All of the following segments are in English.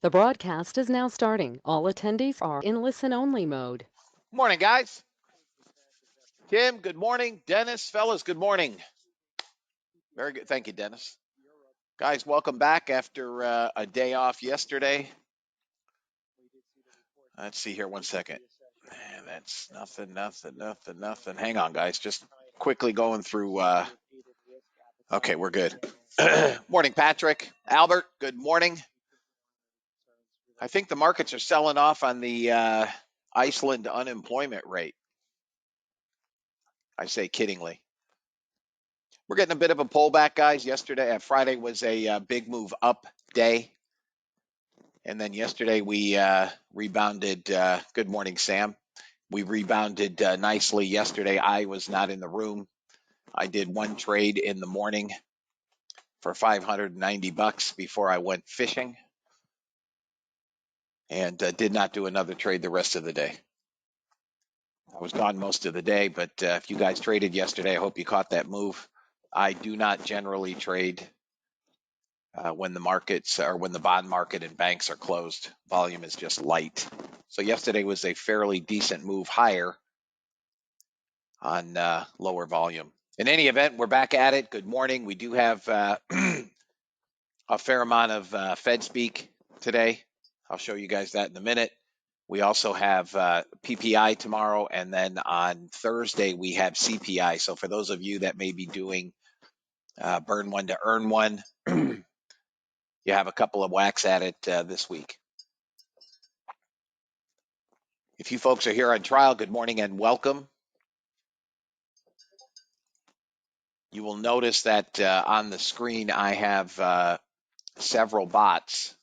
The broadcast is now starting. All attendees are in listen-only mode. Morning, guys. Tim, good morning. Dennis, fellas, good morning. Very good. Thank you, Dennis. Guys, welcome back after a day off yesterday. Let's see here 1 second. Man, that's nothing. Hang on, guys. Just quickly going through. Okay, we're good. Morning, Patrick. Albert, good morning. I think the markets are selling off on the Iceland unemployment rate. I say kiddingly. We're getting a bit of a pullback, guys. Friday was a big move up day. And then yesterday we rebounded. Good morning, Sam. We rebounded nicely yesterday. I was not in the room. I did one trade in the morning for $590 before I went fishing, and did not do another trade the rest of the day. I was gone most of the day, but if you guys traded yesterday, I hope you caught that move. I do not generally trade when the markets or when the bond market and banks are closed. Volume is just light. So yesterday was a fairly decent move higher on lower volume. In any event, we're back at it. Good morning. We do have a fair amount of Fed speak today. I'll show you guys that in a minute. We also have PPI tomorrow, and then on Thursday we have CPI. So for those of you that may be doing burn one to earn one, you have a couple of whacks at it this week. If you folks are here on trial, good morning and welcome. You will notice that on the screen I have several bots.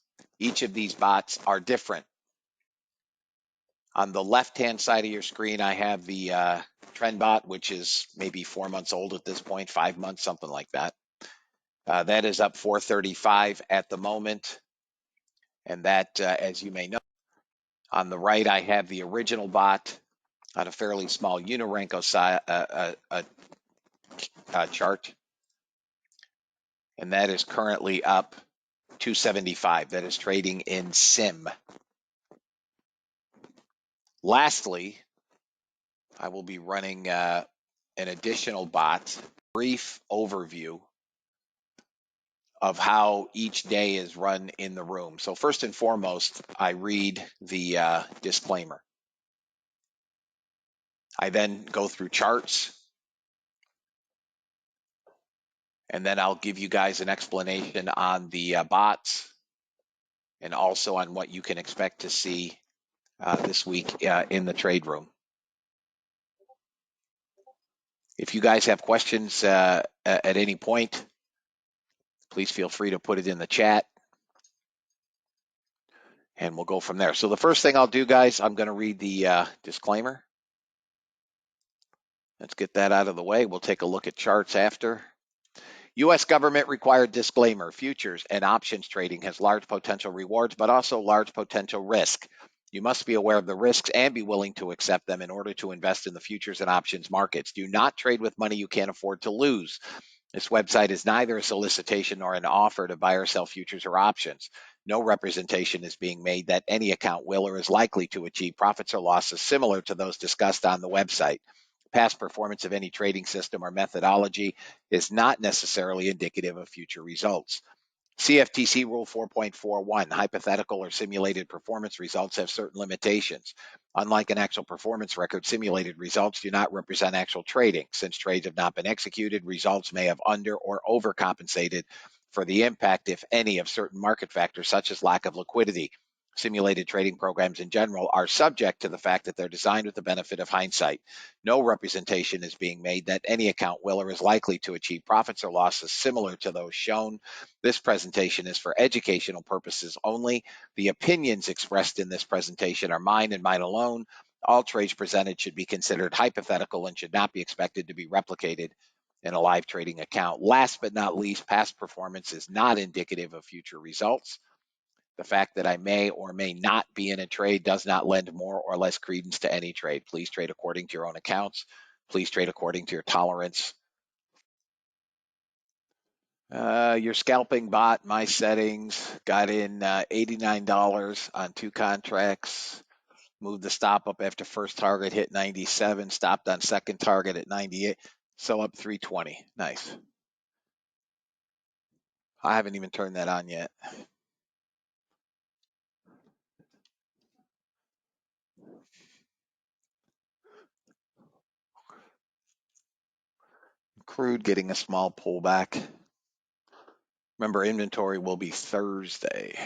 Each of these bots are different. On the left-hand side of your screen, I have the trend bot, which is maybe 4 months old at this point, 5 months, something like that. That is up 435 at the moment. And that, as you may know, on the right, I have the original bot on a fairly small Unirenko chart. And that is currently up 275. That is trading in SIM. Lastly, I will be running an additional bot, brief overview of how each day is run in the room. So first and foremost, I read the disclaimer. I then go through charts, and then I'll give you guys an explanation on the bots and also on what you can expect to see this week in the trade room. If you guys have questions at any point, please feel free to put it in the chat, and we'll go from there. So the first thing I'll do, guys, I'm going to read the disclaimer. Let's get that out of the way. We'll take a look at charts after. U.S. government required disclaimer. Futures and options trading has large potential rewards, but also large potential risk. You must be aware of the risks and be willing to accept them in order to invest in the futures and options markets. Do not trade with money you can't afford to lose. This website is neither a solicitation nor an offer to buy or sell futures or options. No representation is being made that any account will or is likely to achieve profits or losses similar to those discussed on the website. Past performance of any trading system or methodology is not necessarily indicative of future results. CFTC Rule 4.41, hypothetical or simulated performance results have certain limitations. Unlike an actual performance record, simulated results do not represent actual trading. Since trades have not been executed, results may have under or overcompensated for the impact, if any, of certain market factors such as lack of liquidity. Simulated trading programs in general are subject to the fact that they're designed with the benefit of hindsight. No representation is being made that any account will or is likely to achieve profits or losses similar to those shown. This presentation is for educational purposes only. The opinions expressed in this presentation are mine and mine alone. All trades presented should be considered hypothetical and should not be expected to be replicated in a live trading account. Last but not least, past performance is not indicative of future results. The fact that I may or may not be in a trade does not lend more or less credence to any trade. Please trade according to your own accounts. Please trade according to your tolerance Your scalping bot, my settings, got in $89 on 2 contracts. Moved the stop up after first target hit 97. Stopped on second target at 98. So up 320. Nice. I haven't even turned that on yet. Crude getting a small pullback. Remember, inventory will be Thursday.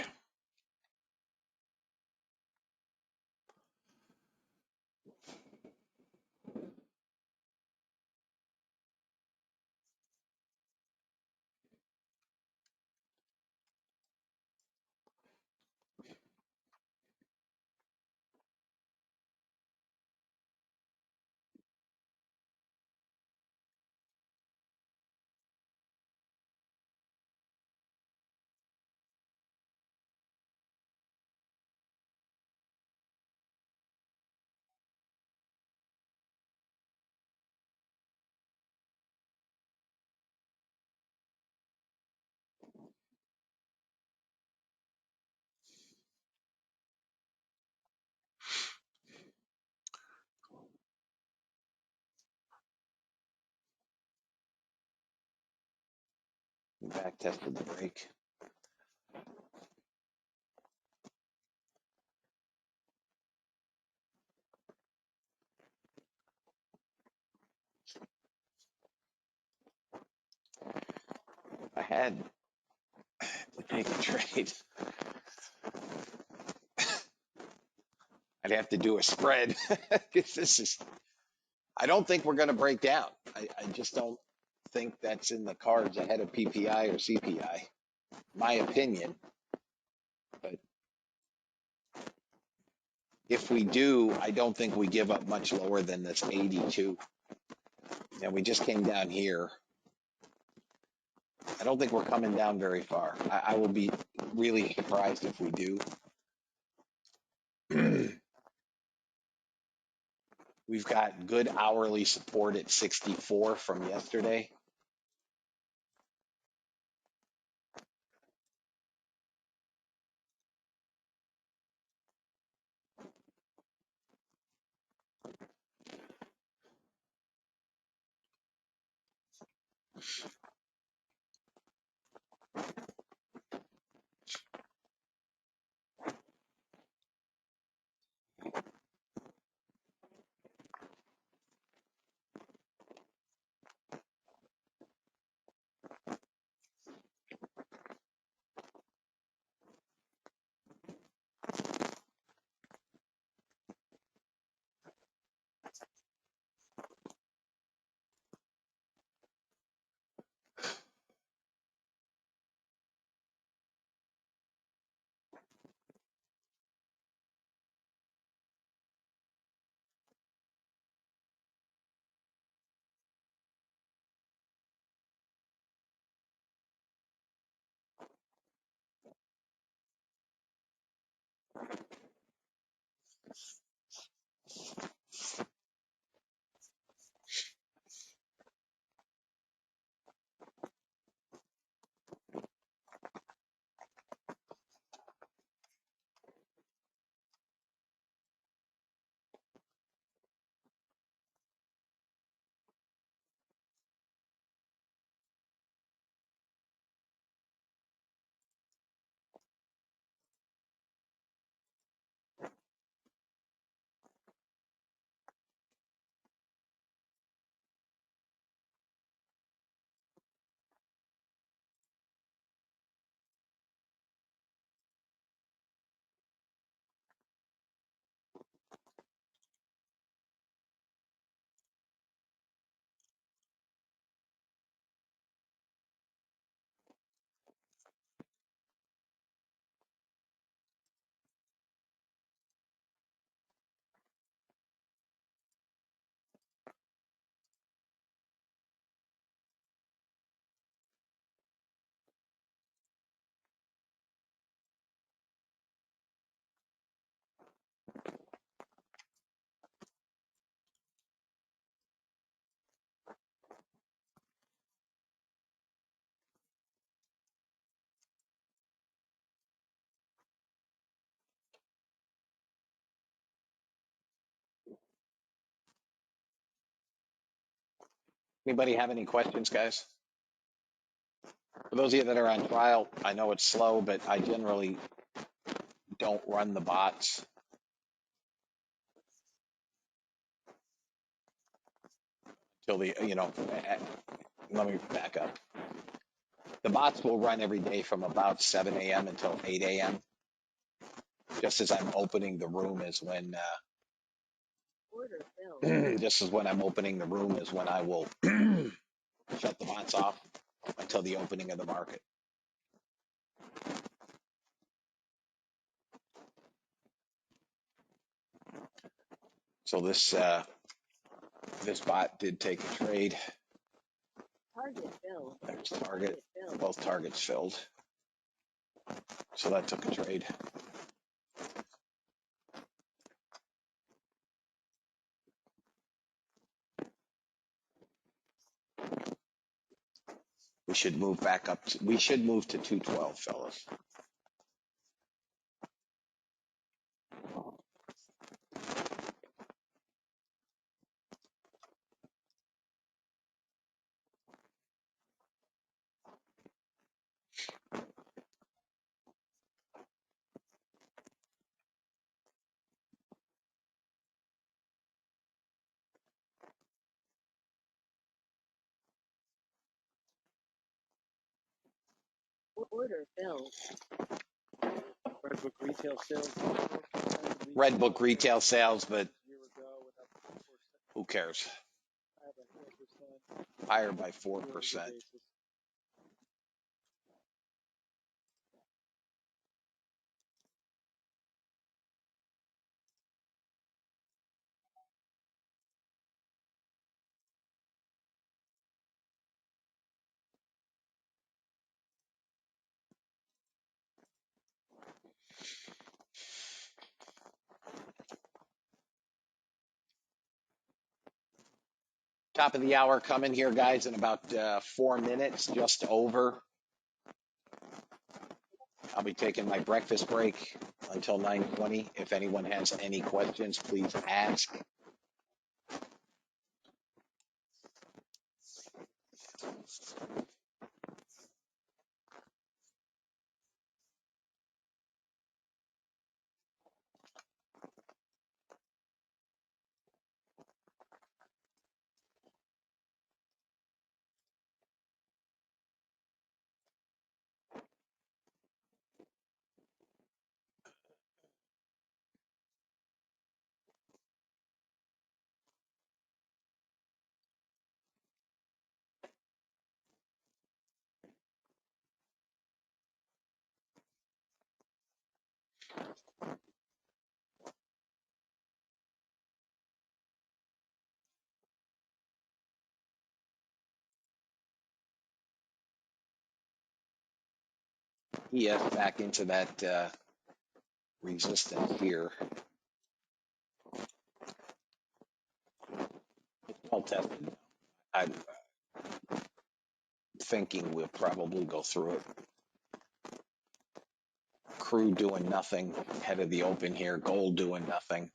Back tested the break. I had to make a trade. I'd have to do a spread because this is. I don't think we're going to break down. I just don't think that's in the cards ahead of PPI or CPI. My opinion. But if we do, I don't think we give up much lower than this 82. And we just came down here. I don't think we're coming down very far. I will be really surprised if we do. We've got good hourly support at 64 from yesterday. Anybody have any questions, guys? For those of you that are on trial, I know it's slow, but I generally don't run the bots till let me back up. The bots will run every day from about 7 a.m. until 8 a.m. Just as I'm opening the room is when, just as when I'm opening the room is when I will shut the bots off until the opening of the market. So this bot did take a trade. Target filled. There's target. Both targets filled. So that took a trade. We should move back up. We should move to 212, fellas. Order filled. Redbook retail sales. Redbook retail sales, but who cares? Higher by 4%. Top of the hour coming here, guys, in about 4 minutes, just over. I'll be taking my breakfast break until 9:20. If anyone has any questions, please ask. ES back into that resistance here. It's well tested. I'm thinking we'll probably go through it. Crude doing nothing ahead of the open here. Gold doing nothing.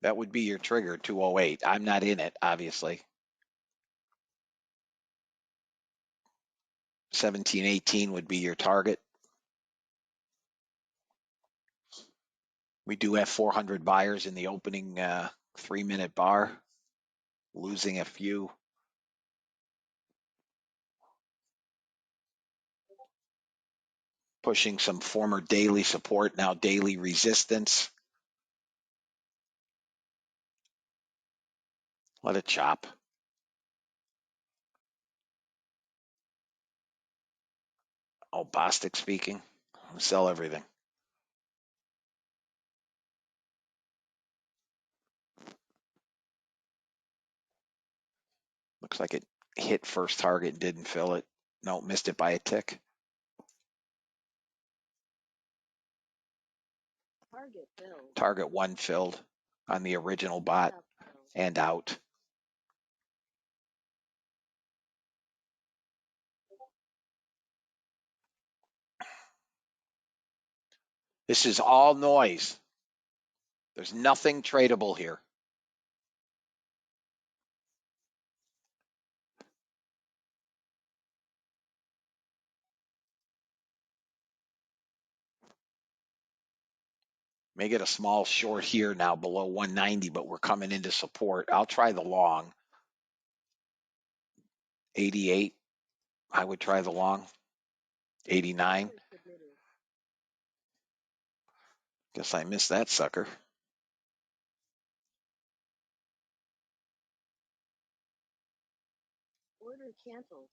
That would be your trigger, 208. I'm not in it, obviously. 1718 would be your target. We do have 400 buyers in the opening 3-minute bar, losing a few. Pushing some former daily support, now daily resistance. Let it chop. Oh, Bostic speaking. Sell everything. Looks like it hit first target, didn't fill it. No, missed it by a tick. Target filled. Target 1 filled on the original bot Stop filled. and out. This is all noise. There's nothing tradable here. May get a small short here now below 190, but we're coming into support. I'll try the long. 88, I would try the long. 89. Order submitted. Guess I missed that sucker. Order canceled.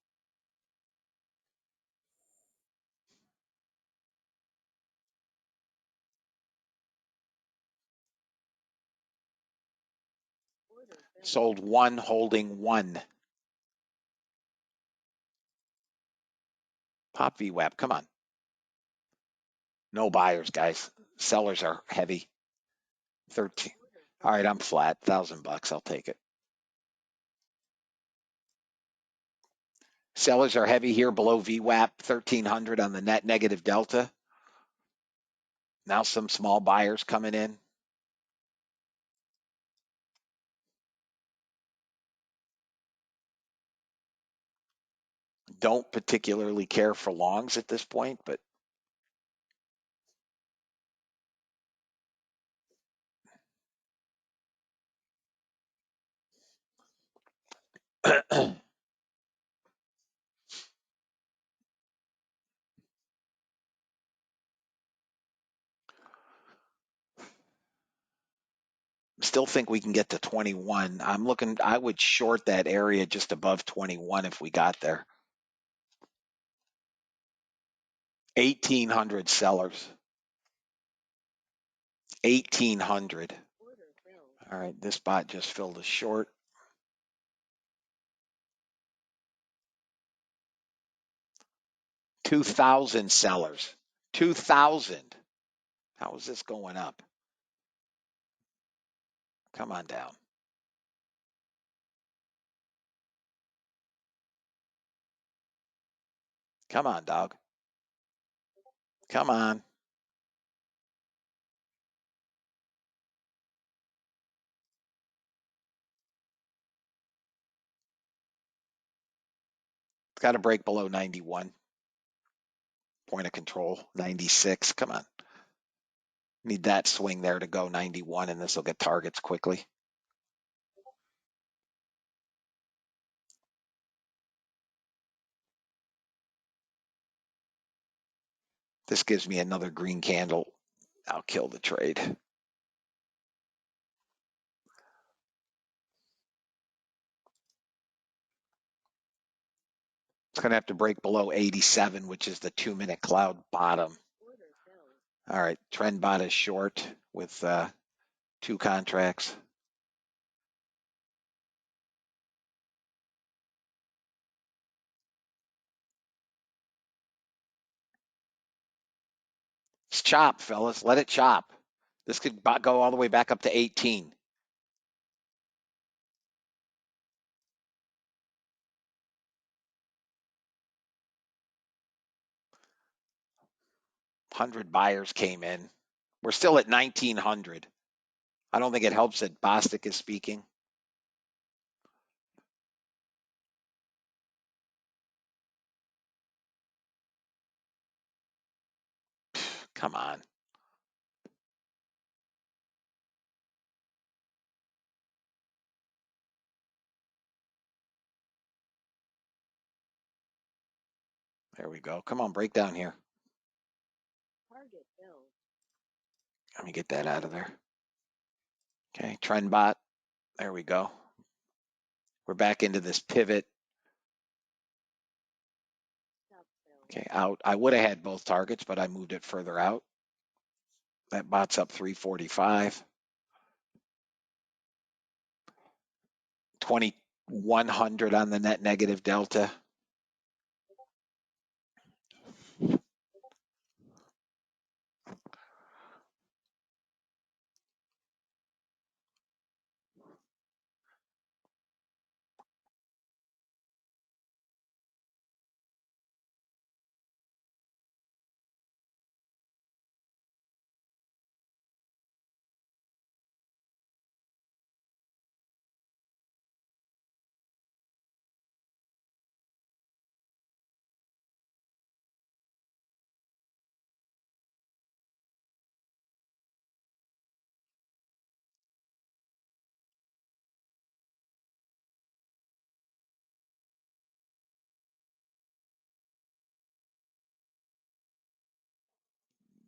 Order filled. Sold 1, holding 1. Pop VWAP, come on. No buyers, guys. Sellers are heavy. 13. All right, I'm flat. $1,000. I'll take it. Sellers are heavy here below VWAP, 1300 on the net negative delta. Now some small buyers coming in. Don't particularly care for longs at this point, but still think we can get to 21. I would short that area just above 21 if we got there. 1,800 sellers. 1,800. Order filled. All right, this bot just filled a short. 2,000 sellers. 2,000. How is this going up? Come on down. Come on, dog. Come on. It's got to break below 91. Point of control, 96. Come on. Need that swing there to go 91, and this will get targets quickly. This gives me another green candle. I'll kill the trade. It's going to have to break below 87, which is the 2-minute cloud bottom. Order filled. All right, trend bot is short with 2 contracts. It's chop, fellas. Let it chop. This could go all the way back up to 18. Hundred buyers came in. We're still at 1,900. I don't think it helps that Bostic is speaking. Come on. There we go. Come on, break down here. Target filled. Let me get that out of there. Okay, trend bot. There we go. We're back into this pivot. Stop filled. Okay, out. I would have had both targets, but I moved it further out. That bot's up 345. 2100 on the net negative delta.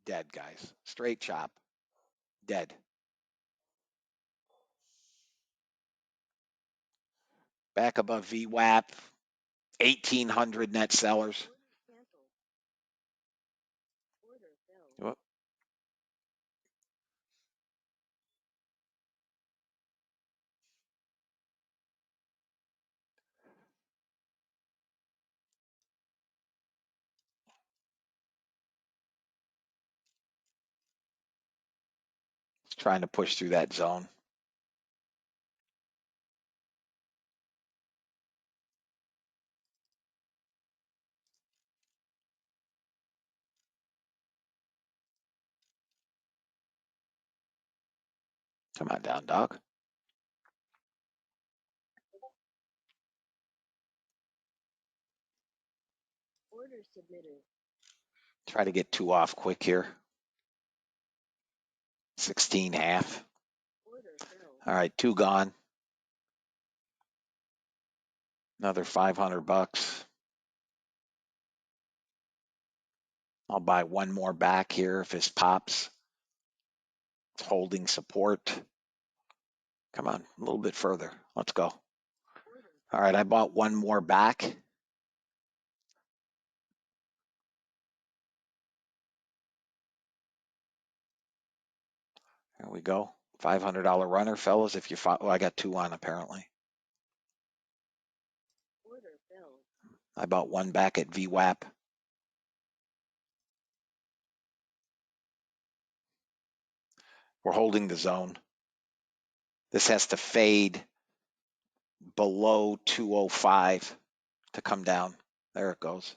Dead, guys. Straight chop. Dead. Back above VWAP. 1800 net sellers. Order canceled. Order filled. Whoop. Trying to push through that zone. Come on down, dog. Order submitted. Try to get 2 off quick here. 16 half. Order filled. All right, 2 gone. Another 500 bucks. I'll buy 1 more back here if this pops. It's holding support. Come on, a little bit further. Let's go. Order All right, I bought 1 more back. There we go. $500 runner, fellas. If you follow, I got 2 on apparently. order filled. I bought 1 back at VWAP. We're holding the zone. This has to fade below 205 to come down. There it goes.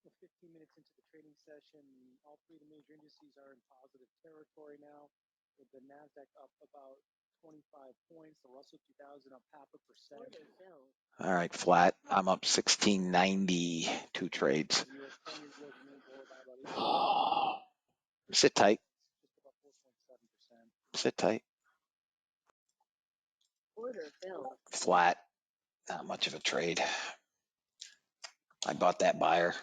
We're 15 minutes into the trading session. All 3 of the major indices are in positive territory now, with the Nasdaq up about 25 points, the Russell 2000 up 0.5%. Order filled. All right, flat. I'm up 1690, 2 trades. The US 10-year yield remains lower by about 8 Sit tight. just about 4.7%. Sit tight. Order filled. Flat. Not much of a trade. I bought that buyer.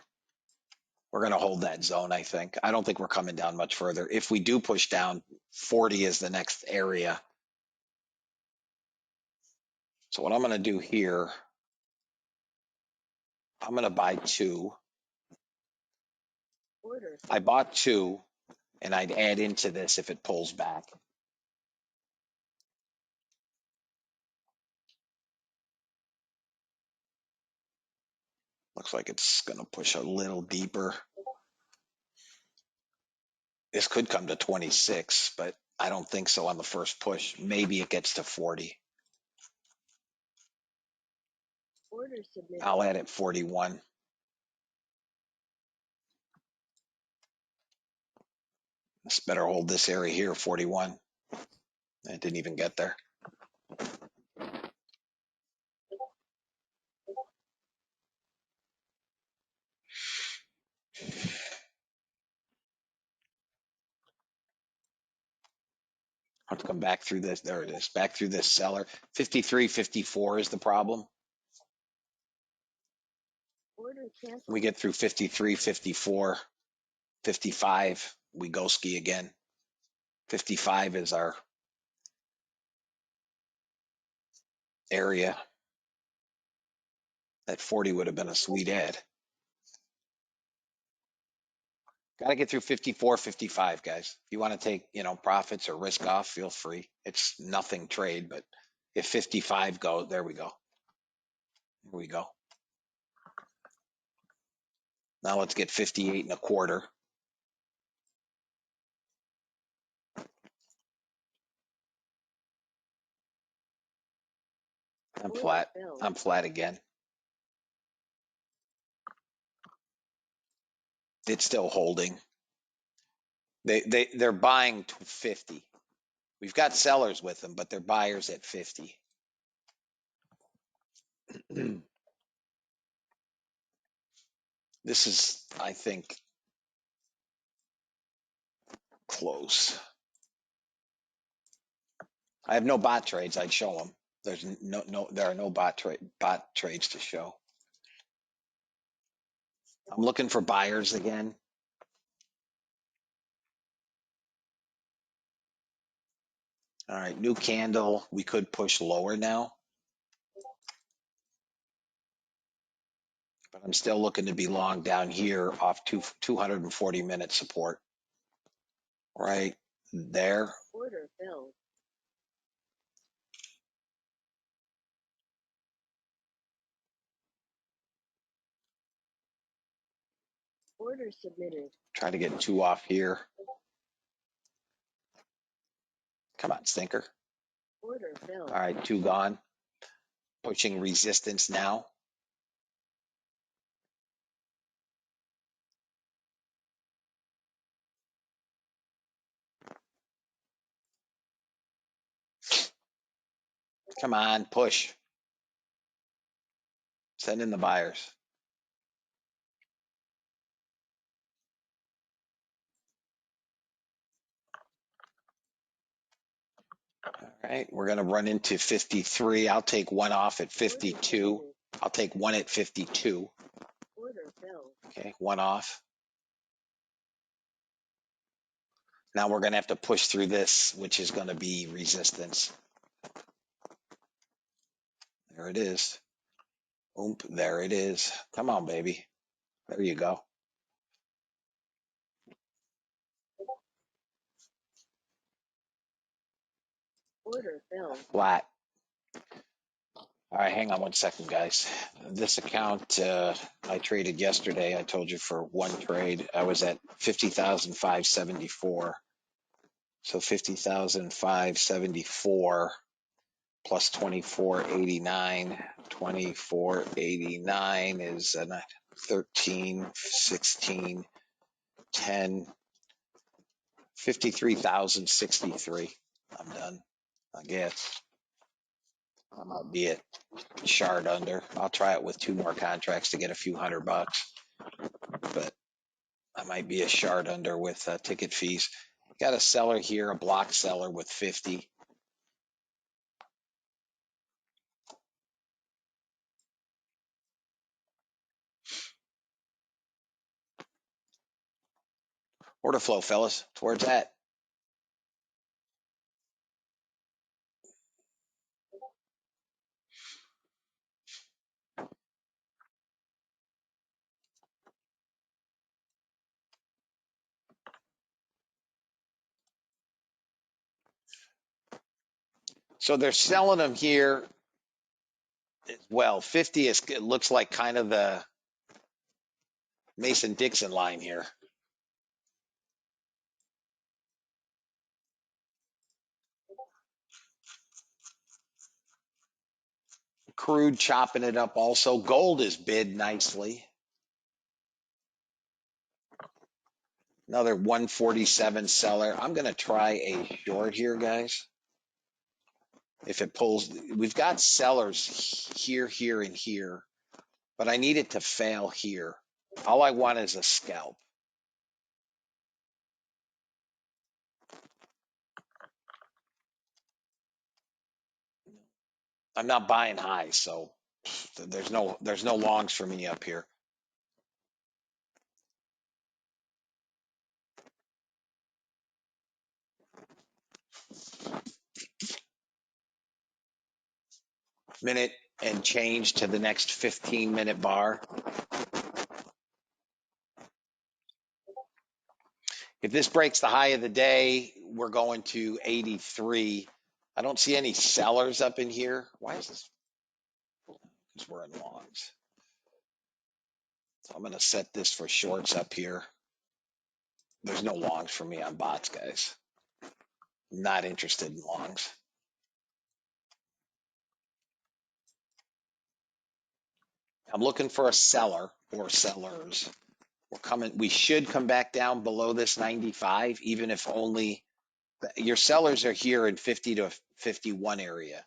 We're going to hold that zone, I think. I don't think we're coming down much further. If we do push down, 40 is the next area. So what I'm going to do here, I'm going to buy 2. Order I filled. bought 2, and I'd add into this if it pulls back. Looks like it's going to push a little deeper. This could come to 26, but I don't think so on the first push. Maybe it gets to 40. Order submitted. I'll add it 41. This better hold this area here, 41. It didn't even get there. I'll have to come back through this. There it is. Back through this seller. 53, 54 is the problem. Order canceled. We get through 53, 54, 55. We go ski again. 55 is our area. That 40 would have been a sweet ad. Got to get through 54, 55, guys. If you want to take, profits or risk off, feel free. It's nothing trade, but if 55 go, there we go. Here we go. Now let's get 58 and a quarter. I'm Order flat. filled. I'm flat again. It's still holding. They're buying to 50. We've got sellers with them, but they're buyers at 50. This is, I think, close. I have no bot trades. I'd show them. There's there are no bot trades to show. I'm looking for buyers again. All right, new candle. We could push lower now, but I'm still looking to be long down here off 240 minute support. Right there. Order filled. Order submitted. Try to get 2 off here. Come on, stinker. Order filled. All right, 2 gone. Pushing resistance now. Come on, push. Send in the buyers. All right, we're going to run into 53. I'll take 1 off at 52. I'll take 1 at 52. Order filled. Okay, 1 off. Now we're going to have to push through this, which is going to be resistance. There it is. Oomp, there it is. Come on, baby. There you go. Order filled. Flat. All right, hang on 1 second, guys. This account I traded yesterday. I told you for 1 trade, I was at 50,574. So 50,574 plus 2489. 2489 is 13, 16, 10, 53,063. I'm done, I guess. I might be at shard under. I'll try it with 2 more contracts to get a few $100, but I might be a shard under with ticket fees. Got a seller here, a block seller with 50. Order flow, fellas. That's where it's at. So they're selling them here as well. 50 is, it looks like kind of the Mason-Dixon line here. Crude chopping it up also. Gold is bid nicely. Another 147 seller. I'm going to try a short here, guys. If it pulls, we've got sellers here, here, and here, but I need it to fail here. All I want is a scalp. I'm not buying high, so there's no longs for me up here. Minute and change to the next 15-minute bar. If this breaks the high of the day, we're going to 83. I don't see any sellers up in here. Why is this? Because we're in longs. So I'm going to set this for shorts up here. There's no longs for me on bots, guys. Not interested in longs. I'm looking for a seller or sellers. We should come back down below this 95, even if only your sellers are here in 50 to 51 area.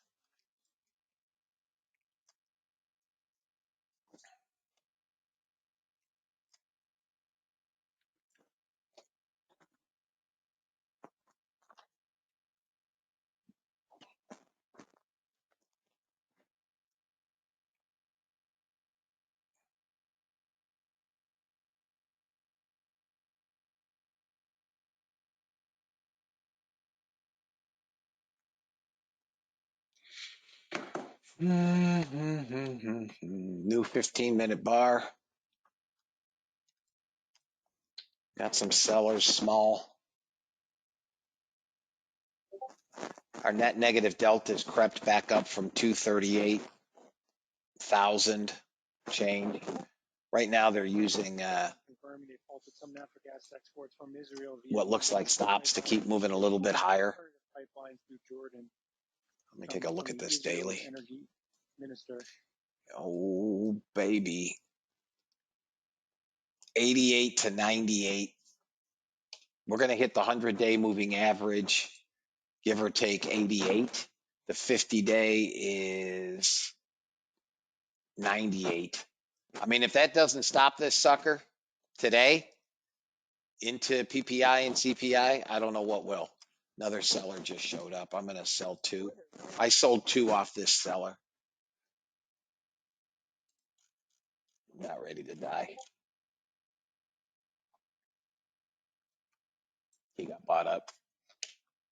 New 15-minute bar. Got some sellers small. Our net negative delta has crept back up from 238,000 change. Right now they're using Confirming they halted some natural gas exports from Israel via what looks like stops to keep moving a little bit higher. pipelines through Jordan. Let me take a look at this daily. Energy minister. Oh, baby. 88 to 98. We're going to hit the 100-day moving average, give or take 88. The 50-day is 98. I mean, if that doesn't stop this sucker today into PPI and CPI, I don't know what will. Another seller just showed up. I'm going to sell two. I sold two off this seller. Not ready to die. He got bought up.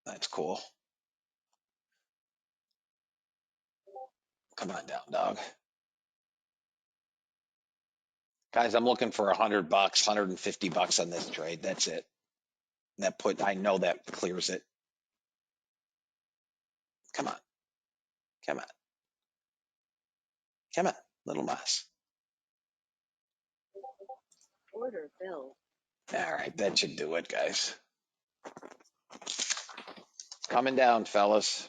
That's cool. Come on down, dog. Guys, I'm looking for $100, $150 on this trade. That's it. I know that clears it. Come on. Come on. Come on, little mouse. Order filled. All right, that should do it, guys. Coming down, fellas.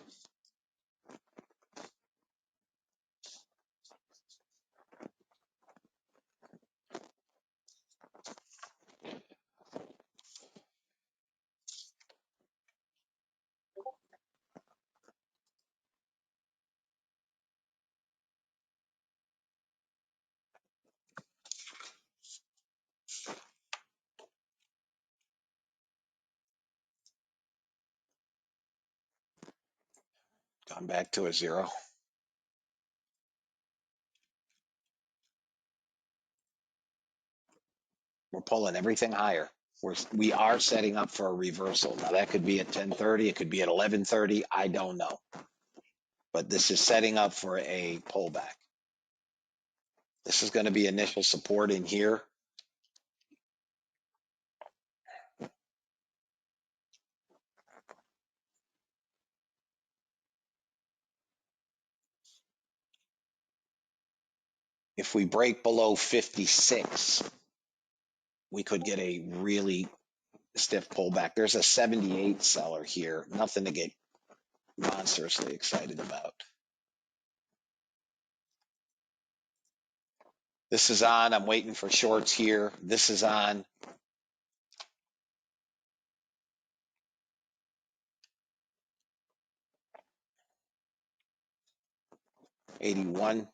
Gone back to a zero. We're pulling everything higher. We are setting up for a reversal. Now that could be at 10:30. It could be at 11:30. I don't know. But this is setting up for a pullback. This is going to be initial support in here. If we break below 56, we could get a really stiff pullback. There's a 78 seller here. Nothing to get monstrously excited about. This is on. I'm waiting for shorts here. This is on. 81.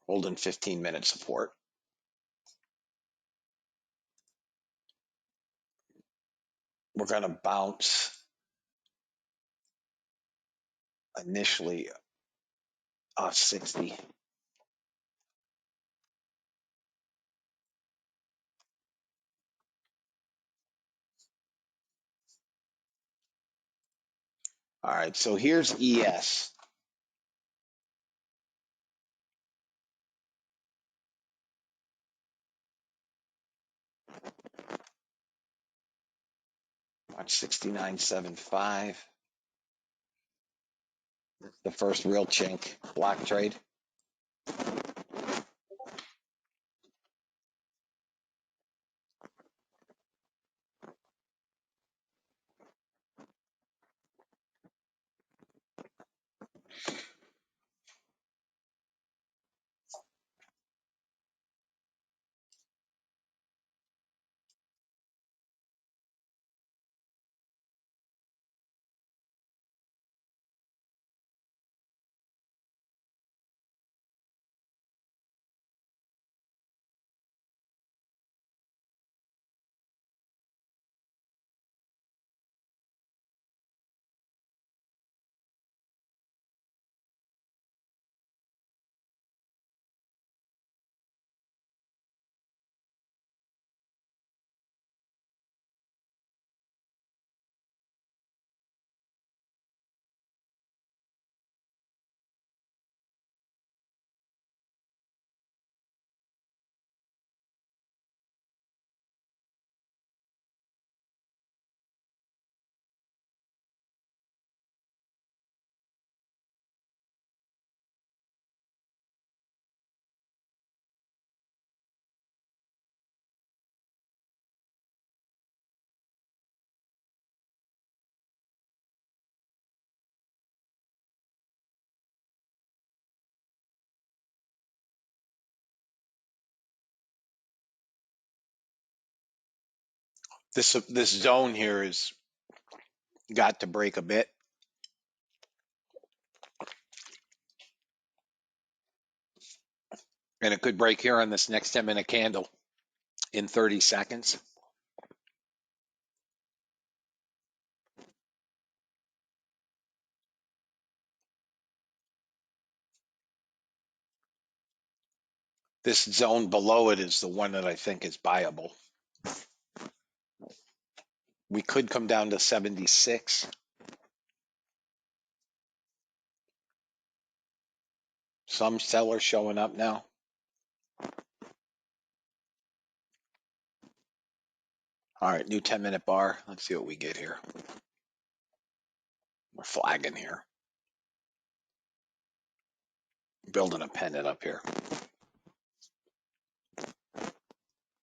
Holding 15-minute support. We're going to bounce initially off 60. All right, so here's ES. Watch 69.75. The first real chink block trade. This zone here is got to break a bit. And it could break here on this next 10-minute candle in 30 seconds. This zone below it is the one that I think is buyable. We could come down to 76. Some sellers showing up now. All right, new 10-minute bar. Let's see what we get here. We're flagging here. Building a pennant up here.